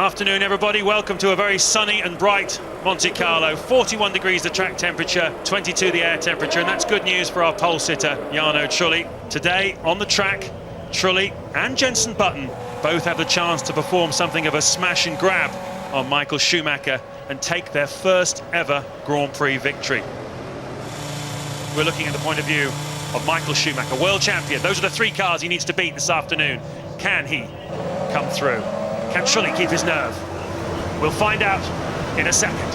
Afternoon, everybody. Welcome to a very sunny and bright Monte Carlo. 41 degrees the track temperature, 22 the air temperature, and that's good news for our pole sitter, Jarno Trulli. Today, on the track, Trulli and Jenson Button both have the chance to perform something of a smash and grab on Michael Schumacher and take their first ever Grand Prix victory. We're looking at the point of view of Michael Schumacher, world champion. Those are the three cars he needs to beat this afternoon. Can he come through? Can Trulli keep his nerve? We'll find out in a second.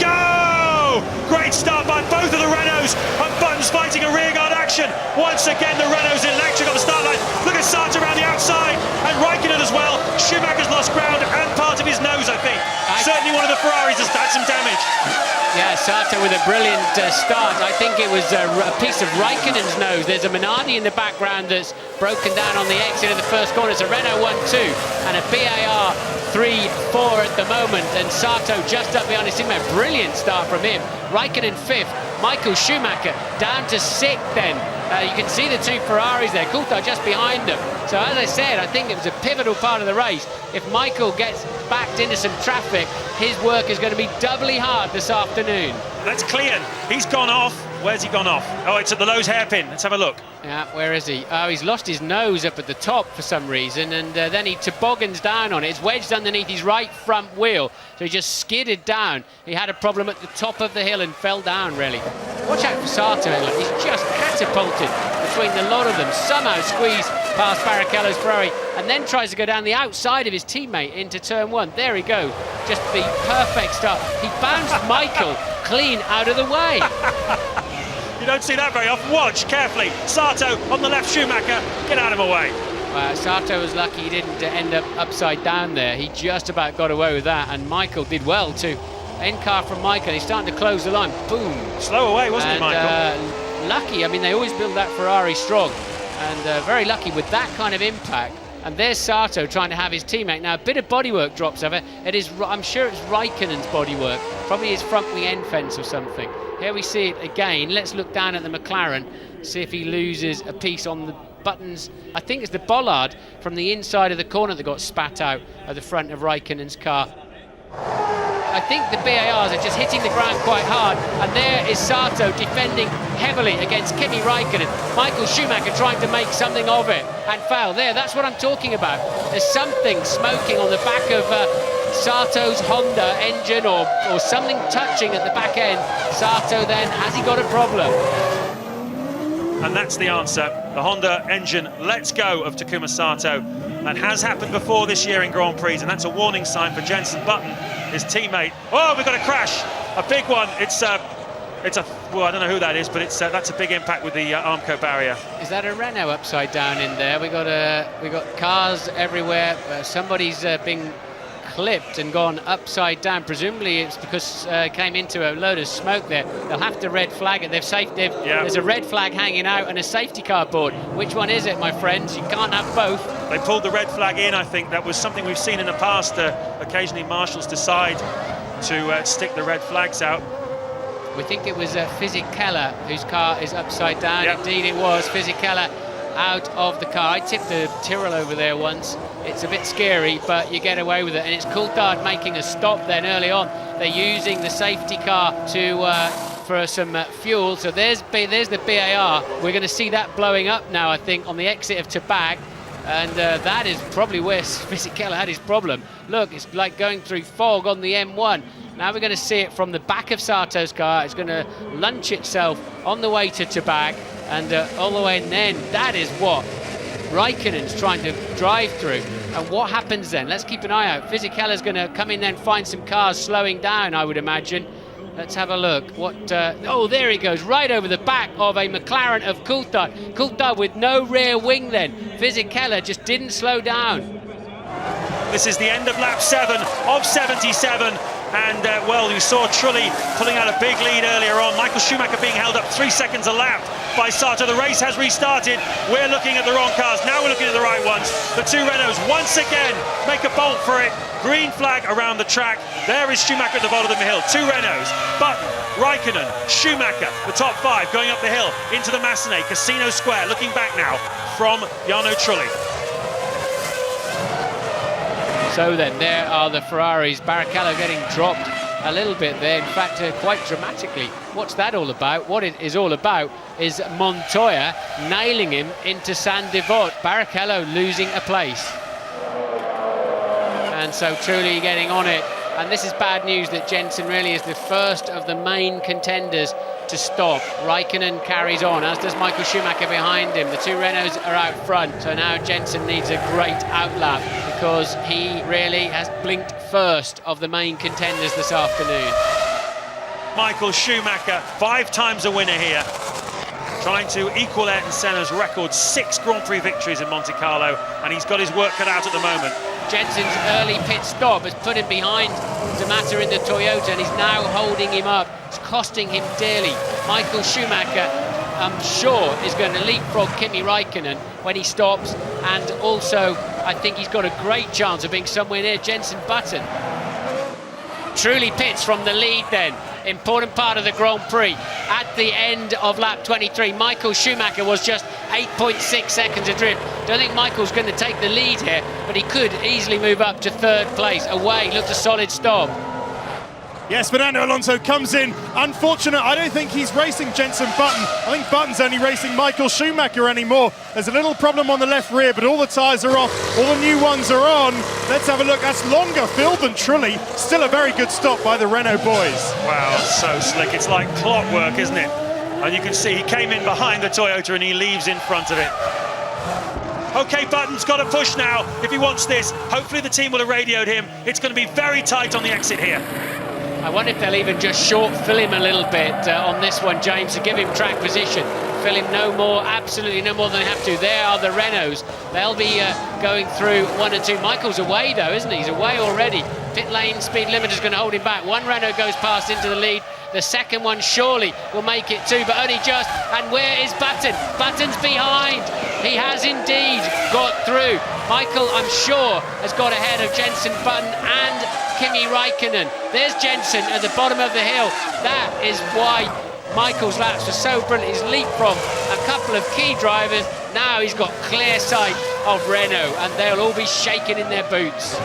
Go! Great start by both of the Renaults, and Button's fighting a rearguard action. Once again, the Renaults electric on the start line. Look at Sato around the outside, and Raikkonen as well. Schumacher's lost ground and part of his nose, I think. Certainly one of the Ferraris has had some damage. Yeah, Sato with a brilliant start. I think it was a piece of Raikkonen's nose. There's a Minardi in the background that's broken down on the exit of the first corner. It's a Renault 1-2 and a BAR 3-4 at the moment. And Sato just up behind his teammate. Brilliant start from him. Raikkonen 5th. Michael Schumacher down to 6th then. You can see the two Ferraris there. Coulthard just behind them. So as I said, I think it was a pivotal part of the race. If Michael gets backed into some traffic, his work is going to be doubly hard this afternoon. That's Clean. He's gone off. Where's he gone off? Oh, it's at the Lowe's hairpin. Let's have a look. Yeah, where is he? Oh, he's lost his nose up at the top for some reason, and then he toboggans down on it. It's wedged underneath his right front wheel, so he just skidded down. He had a problem at the top of the hill and fell down, really. Watch out for Sato. Look, he's just catapulted between the lot of them. Somehow squeezed past Barrichello's Ferrari, and then tries to go down the outside of his teammate into turn one. There he goes. Just the perfect start. He bounced Michael clean out of the way. You don't see that very often. Watch carefully. Sato on the left, Schumacher. Get out of the way. Sato was lucky he didn't end up upside down there. He just about got away with that, and Michael did well too. In-car from Michael. He's starting to close the line. Boom. Slow away, wasn't he, Michael? Lucky. I mean, they always build that Ferrari strong, and very lucky with that kind of impact. And there's Sato trying to have his teammate. Now, a bit of bodywork drops over. It is, I'm sure it's Raikkonen's bodywork. Probably his front wing end fence or something. Here we see it again. Let's look down at the McLaren, see if he loses a piece on the buttons. I think it's the bollard from the inside of the corner that got spat out at the front of Raikkonen's car. I think the BARs are just hitting the ground quite hard, and there is Sato defending heavily against Kimi Raikkonen. Michael Schumacher trying to make something of it and foul. There, that's what I'm talking about. There's something smoking on the back of Sato's Honda engine, or something touching at the back end. Sato then, has he got a problem? And that's the answer. The Honda engine lets go of Takuma Sato. That has happened before this year in Grand Prix, and that's a warning sign for Jenson Button, his teammate. Oh, we've got a crash, a big one. It's a well, I don't know who that is, but that's a big impact with the Armco barrier. Is that a Renault upside down in there? We got cars everywhere. Somebody's been clipped and gone upside down. Presumably it's because it came into a load of smoke there. They'll have to red flag it. There's a red flag hanging out and a safety car board. Which one is it, my friends? You can't have both. They pulled the red flag in, I think. That was something we've seen in the past. Occasionally marshals decide to stick the red flags out. We think it was Fisichella whose car is upside down. Yep. Indeed it was. Fisichella out of the car. I tipped the Tyrrell over there once. It's a bit scary, but you get away with it. And it's Coulthard making a stop then early on. They're using the safety car for some fuel. So there's the BAR. We're going to see that blowing up now, I think, on the exit of Tabag. And that is probably where Fisichella had his problem. Look, it's like going through fog on the M1. Now we're going to see it from the back of Sato's car. It's going to launch itself on the way to Tabag and all the way, and then that is what Raikkonen's trying to drive through. And what happens then? Let's keep an eye out. Fisichella's going to come in then, find some cars slowing down, I would imagine. Let's have a look. Oh, there he goes, right over the back of a McLaren of Coulthard. Coulthard with no rear wing then. Fisichella just didn't slow down. This is the end of lap 7 of 77. And, well, you saw Trulli pulling out a big lead earlier on. Michael Schumacher being held up 3 seconds a lap by Sato. The race has restarted. We're looking at the wrong cars. Now we're looking at the right ones. The two Renaults once again make a bolt for it. Green flag around the track. There is Schumacher at the bottom of the hill. Two Renaults. Button, Raikkonen, Schumacher, the top 5 going up the hill into the Massenet, Casino Square. Looking back now from Jarno Trulli. So then, there are the Ferraris. Barrichello getting dropped a little bit there, in fact, quite dramatically. What's that all about? What it is all about is Montoya nailing him into Saint-Devote. Barrichello losing a place. And so Trulli getting on it. And this is bad news that Jensen really is the first of the main contenders to stop. Raikkonen carries on, as does Michael Schumacher behind him. The two Renaults are out front, so now Jensen needs a great outlap because he really has blinked first of the main contenders this afternoon. Michael Schumacher, 5 times a winner here, trying to equal Ayrton Senna's record, 6 Grand Prix victories in Monte Carlo, and he's got his work cut out at the moment. Jensen's early pit stop has put him behind Zamata in the Toyota, and he's now holding him up. It's costing him dearly. Michael Schumacher, I'm sure, is going to leapfrog Kimi Raikkonen when he stops, and also I think he's got a great chance of being somewhere near Jensen Button. Trulli pits from the lead then. Important part of the Grand Prix. At the end of lap 23, Michael Schumacher was just 8.6 seconds adrift. Don't think Michael's going to take the lead here, but he could easily move up to 3rd place. Away, looked a solid stop. Yes, Fernando Alonso comes in. Unfortunate, I don't think he's racing Jensen Button. I think Button's only racing Michael Schumacher anymore. There's a little problem on the left rear, but all the tyres are off. All the new ones are on. Let's have a look. That's longer filled than Trulli. Still a very good stop by the Renault boys. Wow, so slick. It's like clockwork, isn't it? And you can see he came in behind the Toyota and he leaves in front of it. Okay, Button's got to push now if he wants this. Hopefully the team will have radioed him. It's going to be very tight on the exit here. I wonder if they'll even just short fill him a little bit on this one, James, to give him track position. Fill him no more, absolutely no more than they have to. There are the Renaults. They'll be going through 1 and 2. Michael's away though, isn't he? He's away already. Pit lane speed limiter's going to hold him back. One Renault goes past into the lead. The second one surely will make it too, but only just. And where is Button? Button's behind. He has indeed got through. Michael, I'm sure, has got ahead of Jensen Button and Kimi Raikkonen. There's Jensen at the bottom of the hill. That is why Michael's laps were so brilliant. He's leapfrogged a couple of key drivers. Now he's got clear sight of Renault, and they'll all be shaking in their boots.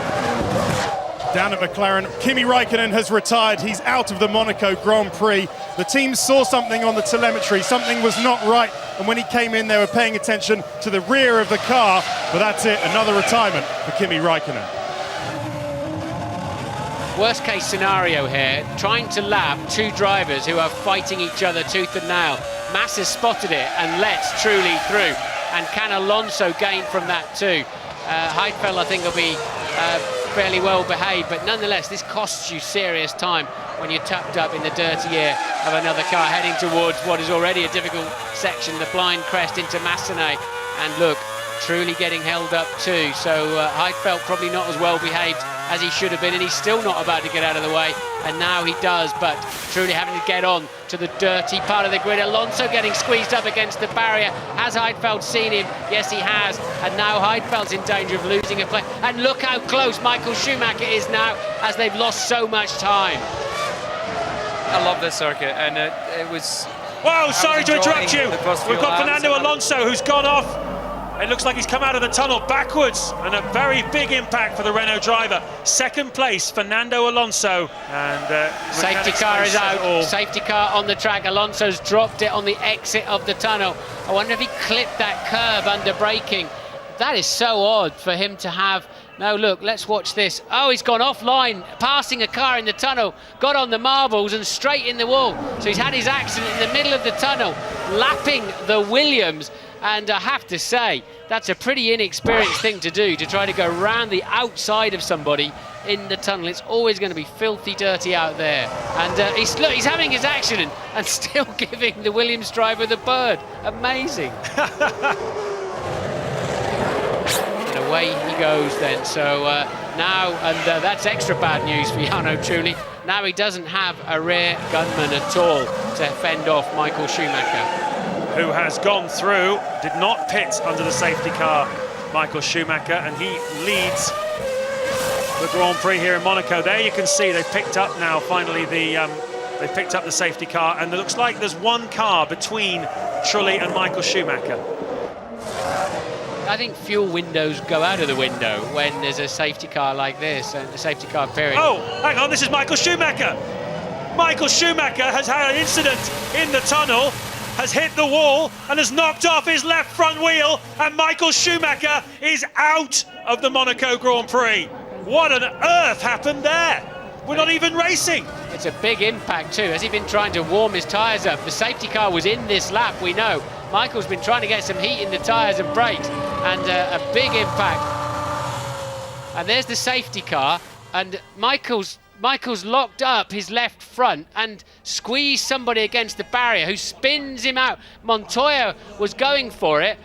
Down at McLaren, Kimi Raikkonen has retired. He's out of the Monaco Grand Prix. The team saw something on the telemetry. Something was not right. And when he came in, they were paying attention to the rear of the car. But that's it, another retirement for Kimi Raikkonen. Worst case scenario here, trying to lap 2 drivers who are fighting each other tooth and nail. Massa spotted it and lets Trulli through. And can Alonso gain from that too? Heidfeld, I think, will be fairly well behaved, but nonetheless, this costs you serious time when you're tucked up in the dirty air of another car heading towards what is already a difficult section, the blind crest into Massenet. And look, Trulli getting held up too, so Heidfeld probably not as well behaved as he should have been, and he's still not about to get out of the way, and now he does, but Trulli having to get on to the dirty part of the grid. Alonso getting squeezed up against the barrier. Has Heidfeld seen him? Yes, he has, and now Heidfeld's in danger of losing a place. And look how close Michael Schumacher is now, as they've lost so much time. I love this circuit, and it was... Whoa, sorry to interrupt you. We've got Fernando Alonso who's gone off. It looks like he's come out of the tunnel backwards, and a very big impact for the Renault driver. 2nd place, Fernando Alonso. And safety car is out. Safety car on the track. Alonso's dropped it on the exit of the tunnel. I wonder if he clipped that curb under braking. That is so odd for him to have. No, look, let's watch this. Oh, he's gone offline, passing a car in the tunnel, got on the marbles and straight in the wall. So he's had his accident in the middle of the tunnel, lapping the Williams. And I have to say, that's a pretty inexperienced thing to do, to try to go around the outside of somebody in the tunnel. It's always going to be filthy dirty out there. And he's having his accident and still giving the Williams driver the bird. Amazing. And away he goes then. So now, and that's extra bad news for Jarno Trulli. Now he doesn't have a rear gunman at all to fend off Michael Schumacher, who has gone through, did not pit under the safety car, Michael Schumacher, and he leads the Grand Prix here in Monaco. There you can see they've picked up now, finally, they've picked up the safety car, and it looks like there's one car between Trulli and Michael Schumacher. I think fuel windows go out of the window when there's a safety car like this and a safety car appearing. Oh, hang on, this is Michael Schumacher. Michael Schumacher has had an incident in the tunnel, has hit the wall and has knocked off his left front wheel, and Michael Schumacher is out of the Monaco Grand Prix. What on earth happened there? We're not even racing. It's a big impact too. Has he been trying to warm his tyres up? The safety car was in this lap, we know. Michael's been trying to get some heat in the tyres and brakes, and a big impact. And there's the safety car, and Michael's locked up his left front and squeezed somebody against the barrier who spins him out. Montoya was going for it,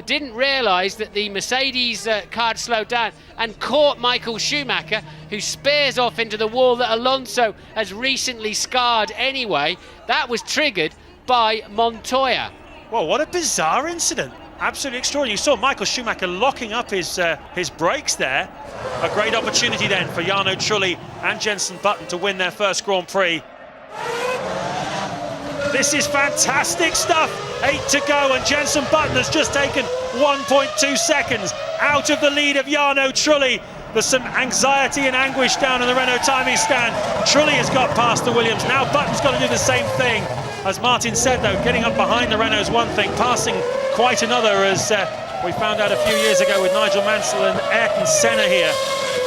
didn't realise that the Mercedes car had slowed down and caught Michael Schumacher, who spears off into the wall that Alonso has recently scarred anyway. That was triggered by Montoya. Well, what a bizarre incident. Absolutely extraordinary. You saw Michael Schumacher locking up his brakes there. A great opportunity then for Jarno Trulli and Jenson Button to win their first Grand Prix. This is fantastic stuff. 8 to go, and Jenson Button has just taken 1.2 seconds out of the lead of Jarno Trulli. There's some anxiety and anguish down in the Renault timing stand. Trulli has got past the Williams. Now Button's got to do the same thing. As Martin said, though, getting up behind the Renault is one thing, passing quite another, as we found out a few years ago with Nigel Mansell and Ayrton Senna here.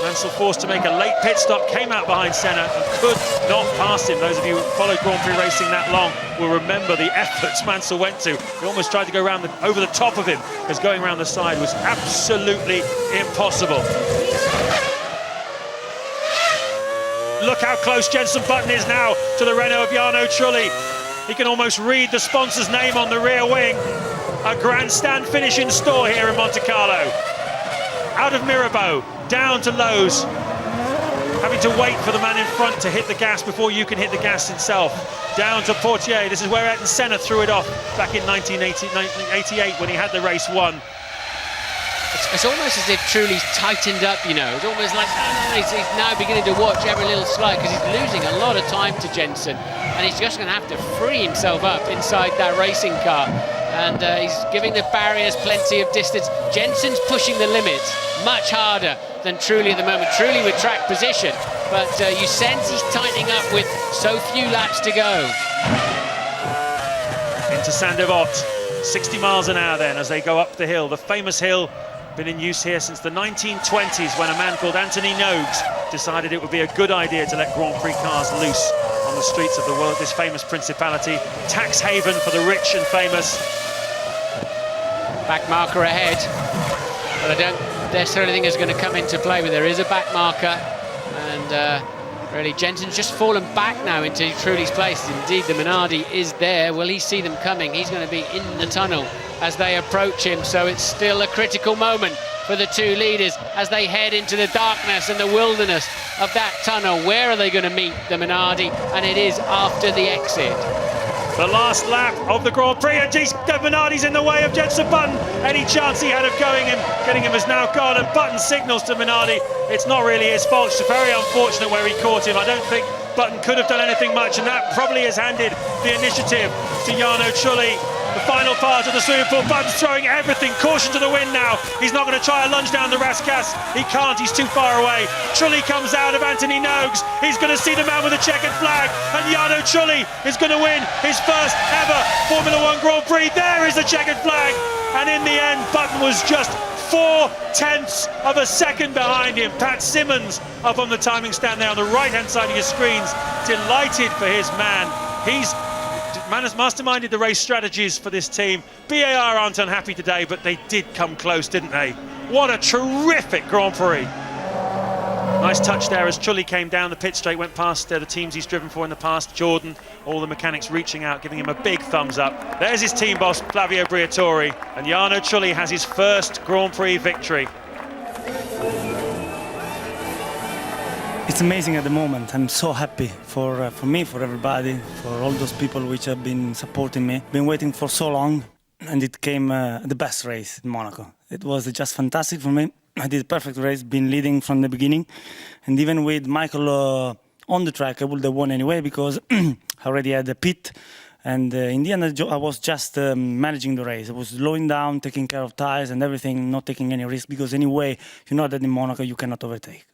Mansell forced to make a late pit stop, came out behind Senna and could not pass him. Those of you who followed Grand Prix racing that long will remember the efforts Mansell went to. He almost tried to go around over the top of him, because going around the side was absolutely impossible. Look how close Jenson Button is now to the Renault of Jarno Trulli. He can almost read the sponsor's name on the rear wing. A grandstand finish in store here in Monte Carlo. Out of Mirabeau, down to Lowe's. Having to wait for the man in front to hit the gas before you can hit the gas itself. Down to Portier. This is where Ayrton Senna threw it off back in 1988 when he had the race won. It's almost as if Trulli's tightened up, you know. It's almost like he's now beginning to watch every little slide, because he's losing a lot of time to Jenson, and he's just going to have to free himself up inside that racing car. And he's giving the barriers plenty of distance. Jenson's pushing the limits much harder than Trulli at the moment. Trulli with track position, but you sense he's tightening up with so few laps to go. Into Saint-Devote, 60 miles an hour then as they go up the hill. The famous hill, been in use here since the 1920s, when a man called Anthony Nogues decided it would be a good idea to let Grand Prix cars loose on the streets of the world, this famous principality, tax haven for the rich and famous. Back marker ahead, but I don't necessarily think it's going to come into play, but there is a back marker, and really Jenson's just fallen back now into Trulli's place. Indeed, the Minardi is there. Will he see them coming? He's going to be in the tunnel as they approach him, so it's still a critical moment for the two leaders as they head into the darkness and the wilderness of that tunnel. Where are they going to meet the Minardi? And it is after the exit. The last lap of the Grand Prix, and the Minardi's in the way of Jenson Button. Any chance he had of getting him is now gone, and Button signals to Minardi. It's not really his fault. It's very unfortunate where he caught him. I don't think Button could have done anything much, and that probably has handed the initiative to Jarno Trulli. The final part of the swimming pool. Button's throwing everything. Caution to the wind now. He's not going to try a lunge down the Rascasse. He can't. He's too far away. Trulli comes out of Anthony Nogues. He's going to see the man with the checkered flag. And Jarno Trulli is going to win his first ever Formula One Grand Prix. There is the checkered flag. And in the end, Button was just 0.4 of a second behind him. Pat Simmons up on the timing stand there on the right-hand side of your screens. Delighted for his man. He's has masterminded the race strategies for this team. BAR aren't unhappy today, but they did come close, didn't they? What a terrific Grand Prix. Nice touch there as Trulli came down the pit straight, went past the teams he's driven for in the past. Jordan, all the mechanics reaching out, giving him a big thumbs up. There's his team boss, Flavio Briatore, and Jarno Trulli has his first Grand Prix victory. It's amazing at the moment. I'm so happy for me, for everybody, for all those people which have been supporting me. Been waiting for so long, and it came the best race in Monaco. It was just fantastic for me. I did a perfect race, been leading from the beginning, and even with Michael on the track, I would have won anyway because I already had a pit And in the end, I was just managing the race. I was slowing down, taking care of tires and everything, not taking any risk, because anyway, you know that in Monaco you cannot overtake.